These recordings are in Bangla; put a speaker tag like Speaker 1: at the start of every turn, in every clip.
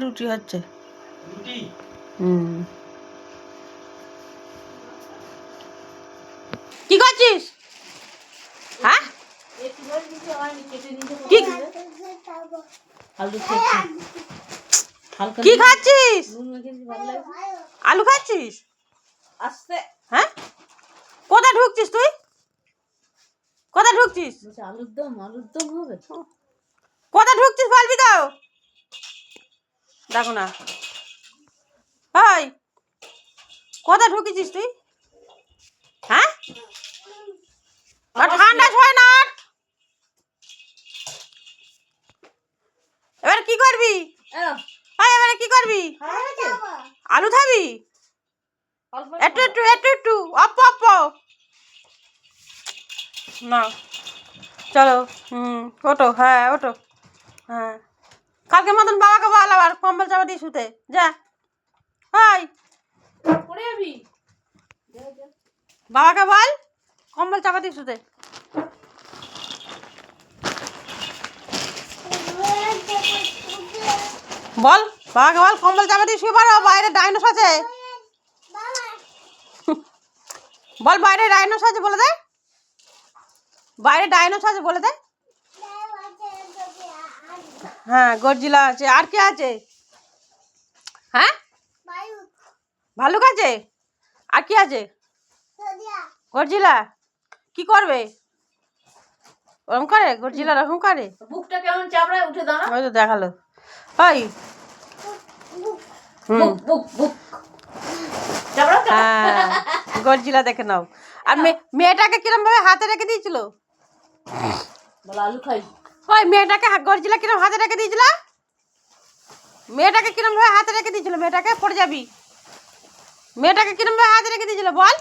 Speaker 1: রুটি হচ্ছে। কি করছিস? হ্যাঁ, কি খাচ্ছিস? আলু খাচ্ছিস? হ্যাঁ, কোথায় ঢুকছিস তুই? কোথায় ঢুকছিস?
Speaker 2: আলুর দম হবে।
Speaker 1: কোথায় ঢুকছিস বলবি তো? দেখো না, হাই, কোথায় ঢুকেছিস তুই? হ্যাঁ, ঠান্ডা ছয় না। এবারে কি করবি? এবারে কি করবি? আলু খাবি? একটু একটু একটু একটু অপ অপ না, চলো। ওটো, হ্যাঁ ওটো, হ্যাঁ। কালকে মতন বাবাকে বল আবার কম্বল চাপা দিয়ে শুতে যা। হাই, বাবাকে বল কম্বল চাপা দিয়ে শুতে। বল বাবাকে বল কম্বল চাপা দিয়ে শুয়ে পারো, বাইরে ডাইনোস আছে। বল বাইরে ডাইনোস আছে বলে দে, বাইরে ডাইনোস আছে বলে দে। হ্যাঁ, গরজিলা আছে। আর কি আছে? হ্যাঁ, ভালুক আছে। আর কি আছে? গরজিলা কি করবে? ওরকম করে গরজিলা, ওরকম করে।
Speaker 2: বুকটা কেমন চাপড়ায় উঠে দাঁড়া।
Speaker 1: ওই তো দেখালো। ওই হ্যাঁ, গরজিলা দেখে নাও। আর মেয়েটাকে কিরম ভাবে হাতে রেখে দিয়েছিল?
Speaker 2: আলু খাই।
Speaker 1: ওই মেয়েটাকে গরজিলা কিরম হাতে রেখে দিয়েছিল? মেয়েটাকে কিরম ভাবে হাতে রেখে দিয়েছিল? মেয়েটাকে পড়ে যাবি। মেয়েটাকে কিরম ভাবে হাতে রেখে দিয়েছিল বল,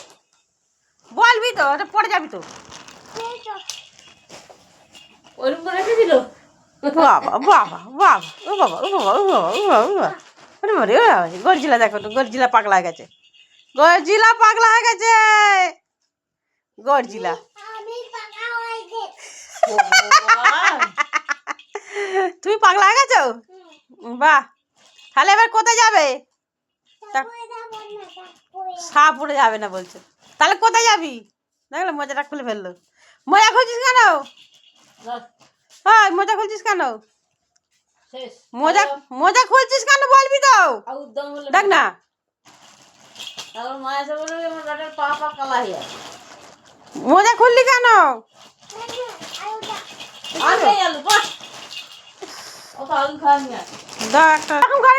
Speaker 1: বলবি তো, পড়ে যাবি তো।
Speaker 2: ওরকম করে রেখে দিল।
Speaker 1: বাবা বাবা বাবা, ও বাবা ও বাবা ও বাবা ও বাবা ও বাবা, ওরে বাবা, ওরে বাবা, গরজিলা দেখো তো, গরজিলা পাগলা হয়ে গেছে। গরজিলা পাগলা হয়ে গেছে। গরজিলা তুমি পাগলা হয়ে গেছো? বাহ, তাহলে এবার কোথায় যাবে? সাপ উড়ে যাবে না বলছো, তাহলে কোথায় যাবি? দেখলো মজাটা খুলে ফেললো। মজা খুঁজছিস কেন? হ্যাঁ, মজা খুলছিস কেন? মজা মজা খুলছিস কেন বলবি তো। দেখ না, মজা খুললি কেন?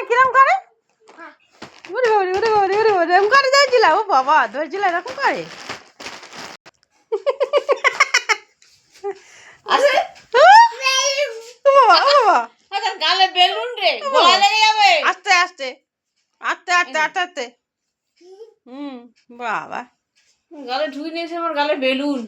Speaker 1: কিরম করে এরকম করে ধরছিল? ও বাবা, ধরছিল এরকম করে।
Speaker 2: গালে বেলুন রে, গলা লেগে যাবে।
Speaker 1: আস্তে আস্তে আস্তে আস্তে আস্তে আস্তে। বাবা,
Speaker 2: গালে ঢুকে নিয়েছে আমার গালে বেলুন।